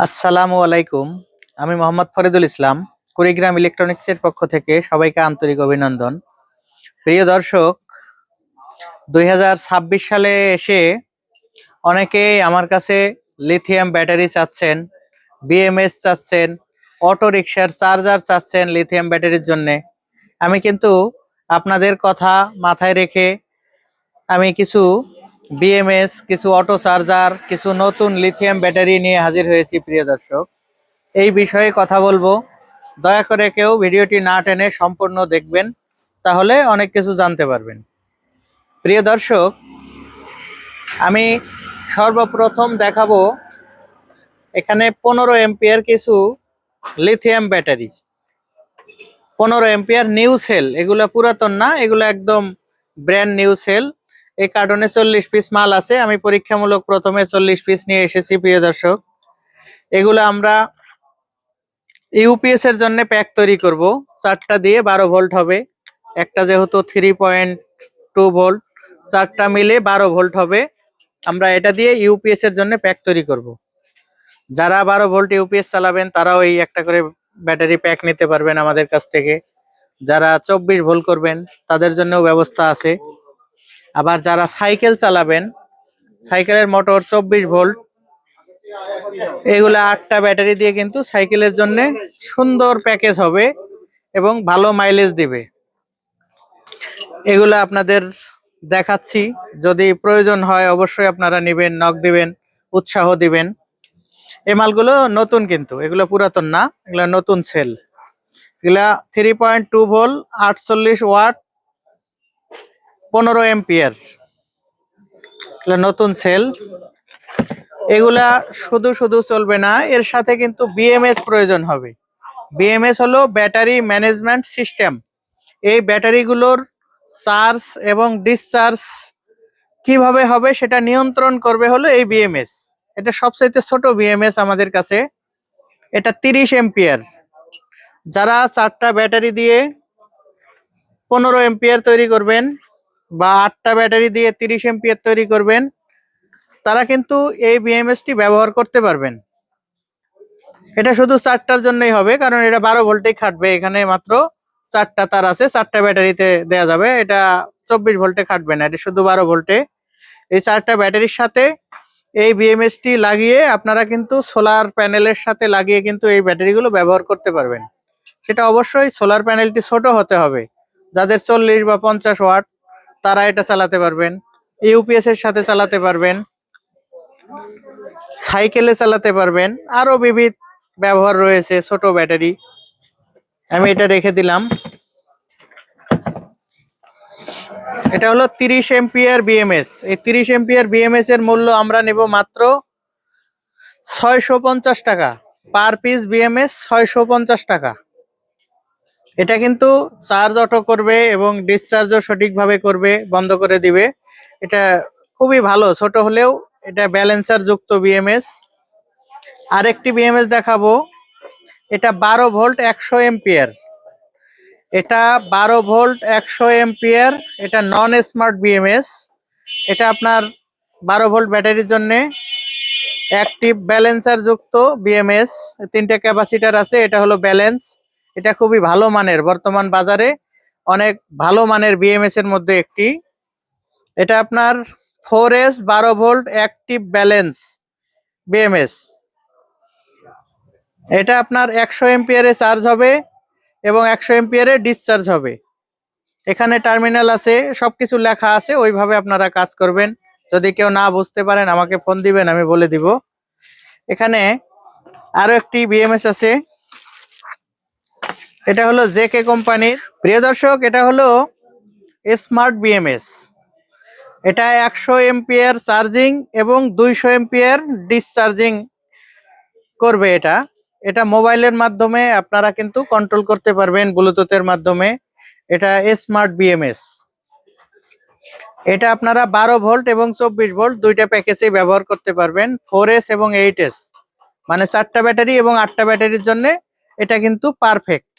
আসসালামু আলাইকুম। আমি মোহাম্মদ ফরিদুল ইসলাম। কুড়িগ্রাম ইলেকট্রনিক্সের পক্ষ থেকে সবাইকে আন্তরিক অভিনন্দন। প্রিয় দর্শক, 2026 সালে এসে অনেকেই আমার কাছে লিথিয়াম ব্যাটারি চাচ্ছেন, বিএমএস চাচ্ছেন, অটো রিকশার চার্জার চাচ্ছেন লিথিয়াম ব্যাটারির জন্য। আমি কিন্তু আপনাদের কথা মাথায় রেখে আমি কিছু বিএমএস, কিছু অটো চার্জার, কিছু নতুন লিথিয়াম ব্যাটারি নিয়ে হাজির হয়েছি। প্রিয় দর্শক, এই বিষয়ে কথা বলবো। দয়া করে কেউ ভিডিওটি না টেনে সম্পূর্ণ দেখবেন, তাহলে অনেক কিছু জানতে পারবেন। প্রিয় দর্শক, আমি সর্বপ্রথম দেখাবো এখানে 15 এম্পিয়ার কিছু lithium battery. 15 ampere new cell, এগুলো পুরাতন না, এগুলো একদম ব্র্যান্ড নিউ সেল। এই কার্টনে 40 পিস মাল আছে। আমি পরীক্ষামূলক প্রথমে 40 পিস নিয়ে এসেছি। প্রিয় দর্শক, এগুলো আমরা ইউপিএস এর জন্য প্যাক তৈরি করব। 4টা দিয়ে 12 ভোল্ট হবে। একটা যেহেতু 3.2 ভোল্ট, 4টা মিলে 12 ভোল্ট হবে। আমরা এটা দিয়ে ইউপিএস এর জন্য প্যাক তৈরি করব। যারা 12 ভোল্ট ইউপিএস চালাবেন তারাও এই একটা করে ব্যাটারি প্যাক নিতে পারবেন আমাদের কাছ থেকে। যারা 24 ভোল্ট করবেন তাদের জন্যও ব্যবস্থা আছে। আবার যারা সাইকেল চালাবেন, সাইকেলের মোটর 24 ভোল্ট, এগুলা 8টা ব্যাটারি দিয়ে কিন্তু সাইকেলের জন্য সুন্দর প্যাকেজ হবে এবং ভালো মাইলেজ দিবে। এগুলা আপনাদের দেখাচ্ছি, যদি প্রয়োজন হয় অবশ্যই আপনারা নেবেন, নক দিবেন, উৎসাহ দিবেন। এই মালগুলো নতুন, কিন্তু এগুলো পুরাতন না, এগুলো নতুন সেল। এগুলা 3.2 ভোল্ট, 48 ওয়াট, 15 এম্পিয়ার, এগুলো নতুন সেল। এগুলা শুধু শুধু চলবে না, এর সাথে কিন্তু বিএমএস প্রয়োজন হবে। বিএমএস হলো ব্যাটারি ম্যানেজমেন্ট সিস্টেম। এই ব্যাটারিগুলোর চার্জ এবং ডিসচার্জ কিভাবে হবে সেটা নিয়ন্ত্রণ করবে হলো এই বিএমএস। এটা সবচাইতে ছোট বিএমএস আমাদের কাছে। এটা 30 এম্পিয়ার। যারা 4টা ব্যাটারি দিয়ে 15 এম্পিয়ার তৈরি করবেন বা 8টা ব্যাটারি দিয়ে 30 এম্পিয়ার তৈরি করবেন, তারা কিন্তু এই বিএমএসটি ব্যবহার করতে পারবেন। এটা শুধু 4টার জন্যই হবে, কারণ এটা 12 ভোল্টেই খাটবে। এখানে মাত্র 4টা তার আছে, 4টা ব্যাটারিতে দেয়া যাবে। এটা 24 ভোল্টে খাটবে না, এটা শুধু 12 ভোল্টে। এই 4টা ব্যাটারির সাথে এই বিএমএসটি লাগিয়ে আপনারা কিন্তু সোলার প্যানেলের সাথে লাগিয়ে কিন্তু এই ব্যাটারিগুলো ব্যবহার করতে পারবেন। সেটা অবশ্যই সোলার প্যানেলটি ছোট হতে হবে। যাদের 40 বা 50 ওয়াট তারা এটা চালাতে পারবেন, ইউপিএস এর সাথে চালাতে পারবেন, সাইকেলে চালাতে পারবেন, আরো বিবিধ ব্যবহার রয়েছে ছোট ব্যাটারি। আমি এটা রেখে দিলাম। এটা হলো 30 এম্পিয়ার বিএমএস। এই 30 এম্পিয়ার বিএমএস এর মূল্য আমরা নেব মাত্র 650 টাকা পার পিস। বিএমএস 650 টাকা। এটা কিন্তু চার্জ অটো করবে এবং ডিসচার্জও সঠিকভাবে করবে, বন্ধ করে দিবে। এটা খুবই ভালো, ছোট হলেও এটা ব্যালেন্সার যুক্ত বিএমএস। আরেকটি বিএমএস দেখাবো। এটা 12 ভোল্ট 100 এম্পিয়ার। এটা 12 ভোল্ট 100 এম্পিয়ার। এটা নন স্মার্ট বিএমএস। এটা আপনার 12 ভোল্ট ব্যাটারির জন্য অ্যাক্টিভ ব্যালেন্সার যুক্ত বিএমএস। 3টে ক্যাপাসিটার আছে। এটা হলো ব্যালেন্স। এটা খুবই ভালো মানের, বর্তমান বাজারে অনেক ভালো মানের বিএমএস এর মধ্যে একটি। এটা আপনার 4S 12 volt active balance BMS. এটা আপনার 100 এম্পিয়ারে চার্জ হবে এবং 100 এম্পিয়ারে ডিসচার্জ হবে। এখানে টার্মিনাল আছে, সবকিছু লেখা আছে, ওইভাবে আপনারা কাজ করবেন। যদি কেউ না বুঝতে পারেন আমাকে ফোন দিবেন, আমি বলে দিব। এখানে আরো একটি বিএমএস আছে। এটা হলো জেকে কোম্পানির। প্রিয় দর্শক, এটা হলো স্মার্ট বিএমএস। এটা 100 এম্পিয়ার চার্জিং এবং 200 এম্পিয়ার ডিসচার্জিং করবে। এটা মোবাইলের মাধ্যমে আপনারা কিন্তু কন্ট্রোল করতে পারবেন, ব্লুটুথের মাধ্যমে। এটা স্মার্ট বিএমএস। এটা আপনারা 12 ভোল্ট এবং 24 ভোল্ট দুইটা প্যাকেজে ব্যবহার করতে পারবেন। 4S এবং 8S, মানে 4টা ব্যাটারি এবং 8টা ব্যাটারির জন্য এটা কিন্তু পারফেক্ট।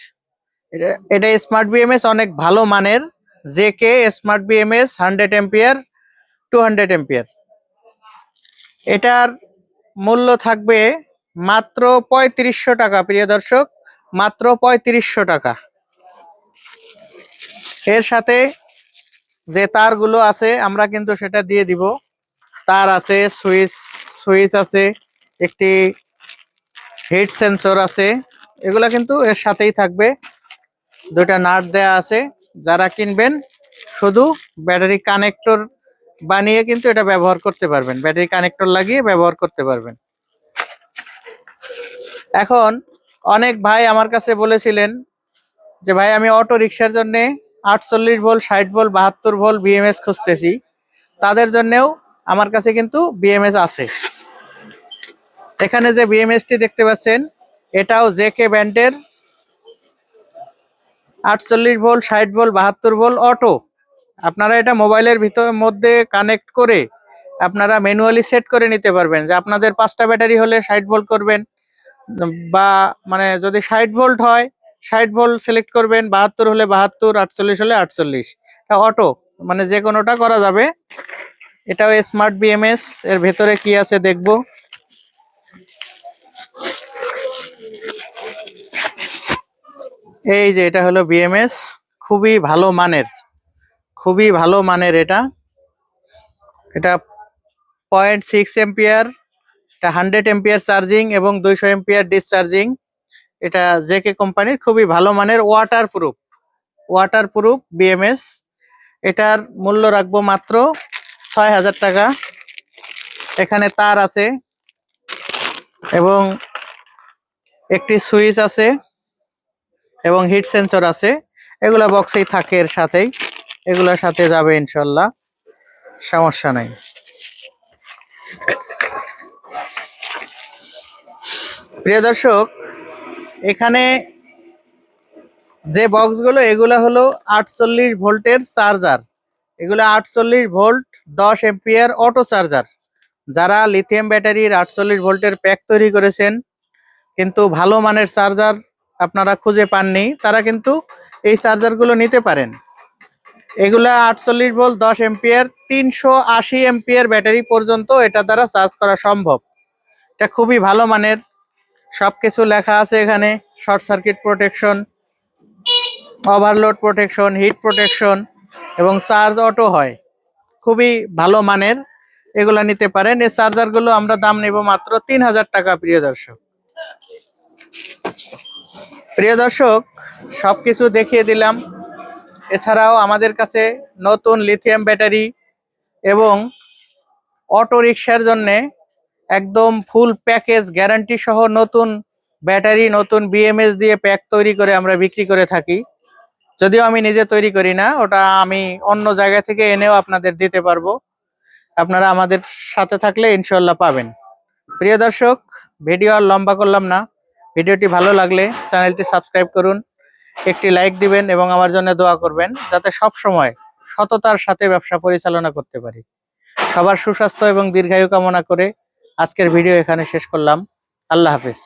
এটা স্মার্ট বিএমএস অনেক ভালো মানের। JK smart BMS 100 ampere, 200 ampere. এটার মূল্য থাকবে মাত্র ৩৫০০ টাকা প্রিয় দর্শক, মাত্র ৩৫০০ টাকা। এর সাথে যে তারগুলো আছে আমরা কিন্তু সেটা দিয়ে দিব। তার আছে, সুইচ আছে, একটি হিট সেন্সর আছে, এগুলা কিন্তু এর সাথেই থাকবে। দুইটা নাট দেয়া আছে। যারা কিনবেন শুধু ব্যাটারি কানেক্টর বানিয়ে কিন্তু এটা ব্যবহার করতে পারবেন, ব্যাটারি কানেক্টর লাগিয়ে ব্যবহার করতে পারবেন। এখন অনেক ভাই আমার কাছে বলেছিলেন যে ভাই আমি অটো রিক্সার জন্য 48 ভোল্ট, 60 ভোল্ট, 72 ভোল্ট বিএমএস খুঁজতেছি। তাদের জন্যও আমার কাছে কিন্তু বিএমএস আছে। এখানে যে বিএমএসটি দেখতে পাচ্ছেন এটাও জেকে ব্র্যান্ডের 48 ভোল্ট, 60 ভোল্ট, 72 ভোল্ট অটো। আপনারা এটা মোবাইলের মধ্যে কানেক্ট করে আপনারা ম্যানুয়ালি সেট করে নিতে পারবেন যে আপনাদের 5টা ব্যাটারি হলে 60 ভোল্ট করবেন, বা মানে যদি 60 ভোল্ট হয় 60 ভোল্ট সিলেক্ট করবেন, 72 হলে 72, 48 হলে 48। এটা অটো, মানে যে কোনোটা করা যাবে। এটাও স্মার্ট বিএমএস। এর ভেতরে কি আছে দেখব। এই যে এটা হলো বিএমএস, খুবই ভালো মানের, খুবই ভালো মানের। এটা 0.6 এম্পিয়ার, এটা 100 এম্পিয়ার চার্জিং এবং 200 এম্পিয়ার ডিসচার্জিং। এটা জেকে কোম্পানির খুবই ভালো মানের, ওয়াটারপ্রুফ বিএমএস। এটার মূল্য রাখবো মাত্র ৬০০০ টাকা। এখানে তার আছে এবং একটি সুইচ আছে এবং হিট সেন্সর আছে। এগুলা বক্সেই থাকে, এর সাথেই, এগুলোর সাথে যাবে ইনশাল্লাহ, সমস্যা নাই। প্রিয় দর্শক, এখানে যে বক্সগুলো এগুলো হলো 48 ভোল্টের চার্জার। এগুলো 48 ভোল্ট 10 এম্পিয়ার অটো চার্জার। যারা লিথিয়াম ব্যাটারির 48 ভোল্টের প্যাক তৈরি করেছেন কিন্তু ভালো মানের চার্জার আপনারা খুঁজে পাননি, তারা কিন্তু এই চার্জারগুলো নিতে পারেন। এগুলা 48 ভোল্ট 10 এম্পিয়ার, 380 এম্পিয়ার ব্যাটারি পর্যন্ত এটা দ্বারা চার্জ করা সম্ভব। এটা খুবই ভালো মানের, সবকিছু লেখা আছে এখানে। Short circuit protection, overload protection, hit protection এবং চার্জ অটো হয়। খুবই ভালো মানের, এগুলা নিতে পারেন। এই চার্জারগুলো আমরা দাম নেব মাত্র 3000 টাকা। প্রিয় দর্শক, সবকিছু দেখিয়ে দিলাম। এছাড়াও আমাদের কাছে নতুন লিথিয়াম ব্যাটারি এবং অটো রিক্সার জন্য একদম ফুল প্যাকেজ গ্যারান্টি সহ নতুন ব্যাটারি, নতুন বিএমএস দিয়ে প্যাক তৈরি করে আমরা বিক্রি করে থাকি। যদিও আমি নিজে তৈরি করি না, ওটা আমি অন্য জায়গা থেকে এনেও আপনাদের দিতে পারবো। আপনারা আমাদের সাথে থাকলে ইনশাল্লাহ পাবেন। প্রিয় দর্শক, ভিডিও আর লম্বা করলাম না। ভিডিওটি ভালো লাগলে চ্যানেলটি সাবস্ক্রাইব করুন, একটি লাইক দিবেন এবং আমার জন্য দোয়া করবেন যাতে সব সময় সততার সাথে ব্যবসা পরিচালনা করতে পারি। সবার সুস্বাস্থ্য এবং দীর্ঘায়ু কামনা করে আজকের ভিডিও এখানে শেষ করলাম। আল্লাহ হাফেজ।